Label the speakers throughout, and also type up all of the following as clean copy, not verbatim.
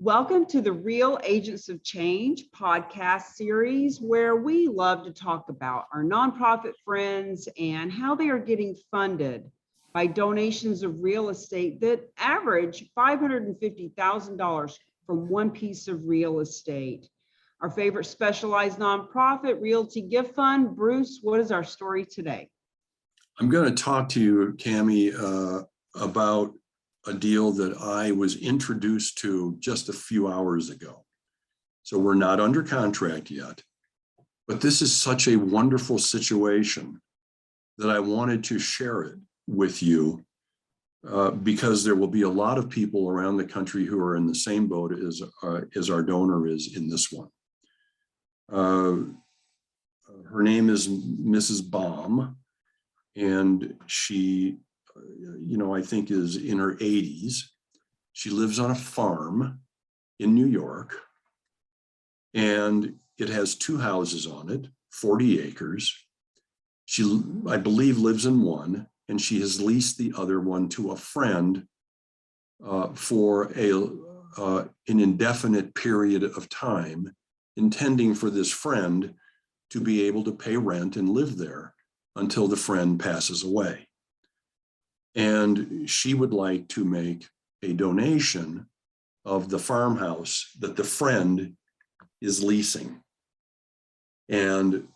Speaker 1: Welcome to the Real Agents of Change podcast series, where we love to talk about our nonprofit friends and how they are getting funded by donations of real estate that average $550,000 from one piece of real estate. Our favorite specialized nonprofit, Realty Gift Fund. Bruce, what is our story today?
Speaker 2: I'm going to talk to you, Cami, about a deal that I was introduced to just a few hours ago. So we're not under contract yet, but this is such a wonderful situation that I wanted to share it with you because there will be a lot of people around the country who are in the same boat as our donor is in this one. Her name is Mrs. Baum, and she I think is in her 80s. She lives on a farm in New York, and it has two houses on it, 40 acres. She, I believe, lives in one, and she has leased the other one to a friend for an indefinite period of time, intending for this friend to be able to pay rent and live there until the friend passes away. And she would like to make a donation of the farmhouse that the friend is leasing. And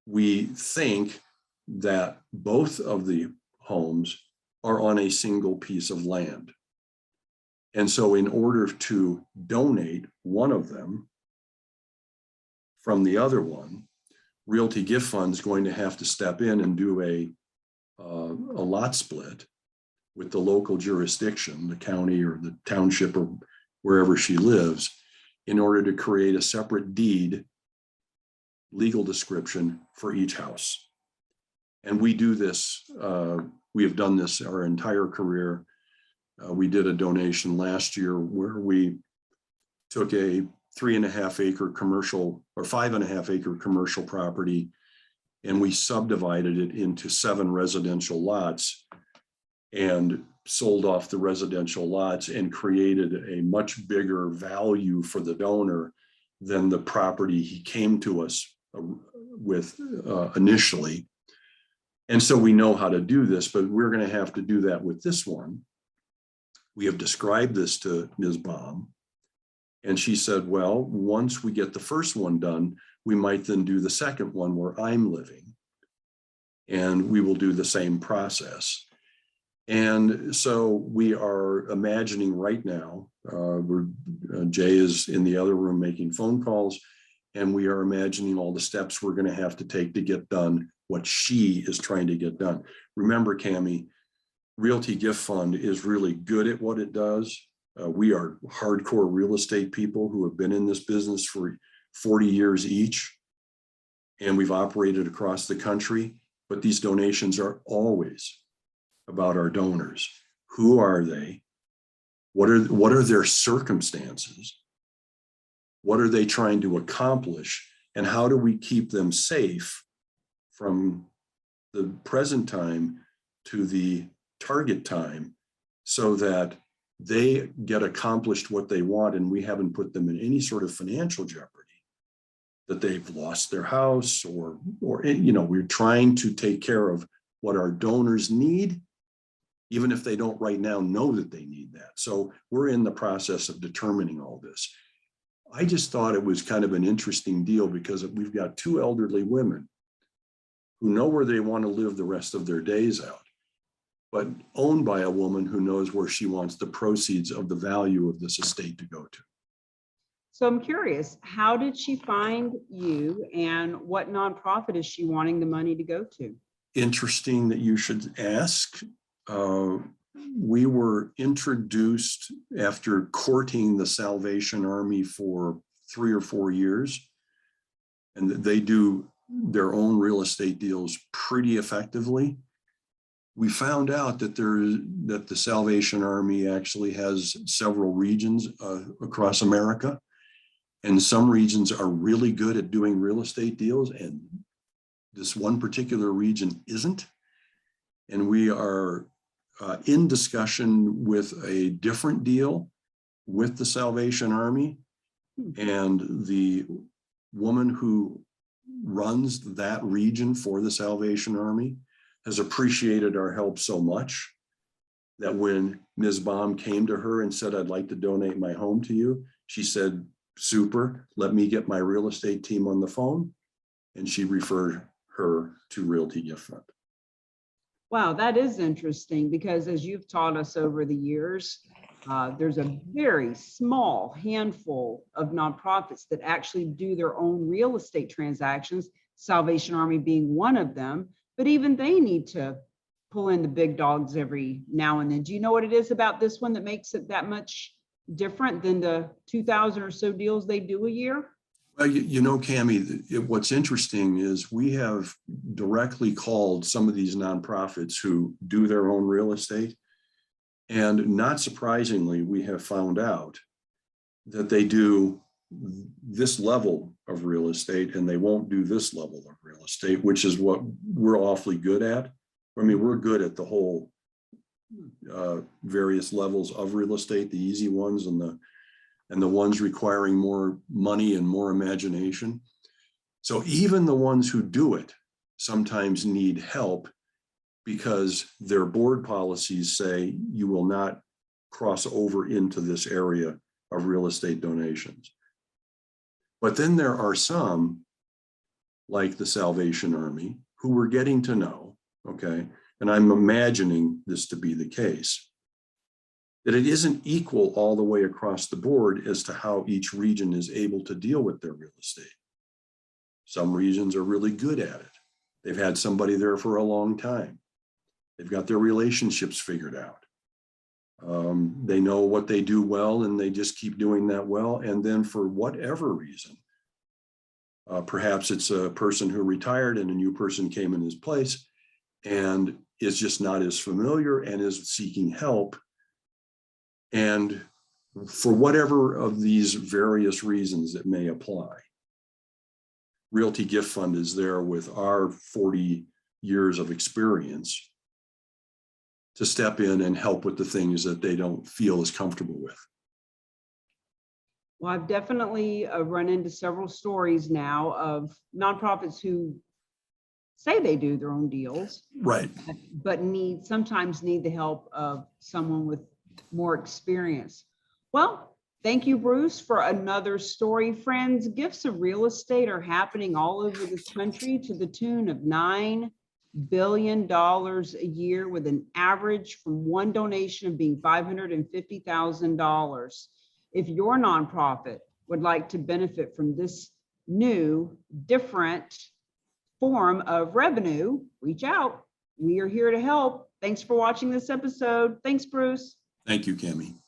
Speaker 2: we think that both of the homes are on a single piece of land. And so in order to donate one of them from the other one, Realty Gift Fund is going to have to step in and do a lot split with the local jurisdiction, the county or the township or wherever she lives, in order to create a separate deed, legal description for each house. And we do this, we have done this our entire career. We did a donation last year where we took a 3.5 acre commercial or 5.5 acre commercial property, and we subdivided it into 7 residential lots and sold off the residential lots and created a much bigger value for the donor than the property he came to us with initially. And so we know how to do this, but we're going to have to do that with this one. We have described this to Ms. Baum, and she said, well, once we get the first one done, we might then do the second one where I'm living, and we will do the same process. And so we are imagining right now, Jay is in the other room making phone calls, and we are imagining all the steps we're going to have to take to get done what she is trying to get done. Remember, Cami, Realty Gift Fund is really good at what it does. We are hardcore real estate people who have been in this business for 40 years each, and we've operated across the country, but these donations are always about our donors. Who are they? What are their circumstances? What are they trying to accomplish? And how do we keep them safe from the present time to the target time so that they get accomplished what they want and we haven't put them in any sort of financial jeopardy, that they've lost their house or we're trying to take care of what our donors need, even if they don't right now know that they need that. So we're in the process of determining all this. I just thought it was kind of an interesting deal because we've got 2 elderly women who know where they want to live the rest of their days out, but owned by a woman who knows where she wants the proceeds of the value of this estate to go to.
Speaker 1: So I'm curious, how did she find you, and what nonprofit is she wanting the money to go to?
Speaker 2: Interesting that you should ask. We were introduced after courting the Salvation Army for 3 or 4 years, and they do their own real estate deals pretty effectively. We found out that the Salvation Army actually has several regions across America, and some regions are really good at doing real estate deals, and this one particular region isn't. And we are in discussion with a different deal with the Salvation Army, and the woman who runs that region for the Salvation Army has appreciated our help so much that when Ms. Baum came to her and said, "I'd like to donate my home to you," she said, "Super, let me get my real estate team on the phone." And she referred her to Realty Gift Fund.
Speaker 1: Wow, that is interesting, because as you've taught us over the years, there's a very small handful of nonprofits that actually do their own real estate transactions, Salvation Army being one of them, but even they need to pull in the big dogs every now and then. Do you know what it is about this one that makes it that much different than the 2,000 or so deals they do a year?
Speaker 2: Well, you know, Cammie, what's interesting is we have directly called some of these nonprofits who do their own real estate. And not surprisingly, we have found out that they do this level of real estate and they won't do this level of real estate, which is what we're awfully good at. I mean, we're good at the whole various levels of real estate, the easy ones and the ones requiring more money and more imagination. So even the ones who do it sometimes need help because their board policies say you will not cross over into this area of real estate donations. But then there are some, like the Salvation Army, who we're getting to know, okay? And I'm imagining this to be the case, that it isn't equal all the way across the board as to how each region is able to deal with their real estate. Some regions are really good at it. They've had somebody there for a long time. They've got their relationships figured out. They know what they do well and they just keep doing that well. And then for whatever reason, perhaps it's a person who retired and a new person came in his place and is just not as familiar and is seeking help. And for whatever of these various reasons that may apply, Realty Gift Fund is there with our 40 years of experience to step in and help with the things that they don't feel as comfortable with.
Speaker 1: Well, I've definitely run into several stories now of nonprofits who say they do their own deals,
Speaker 2: Right.
Speaker 1: but sometimes need the help of someone with more experience. Well, thank you, Bruce, for another story. Friends, gifts of real estate are happening all over this country to the tune of $9 billion a year, with an average from one donation of being $550,000. If your nonprofit would like to benefit from this new, different form of revenue, reach out. We are here to help. Thanks for watching this episode. Thanks, Bruce.
Speaker 2: Thank you, Cammie.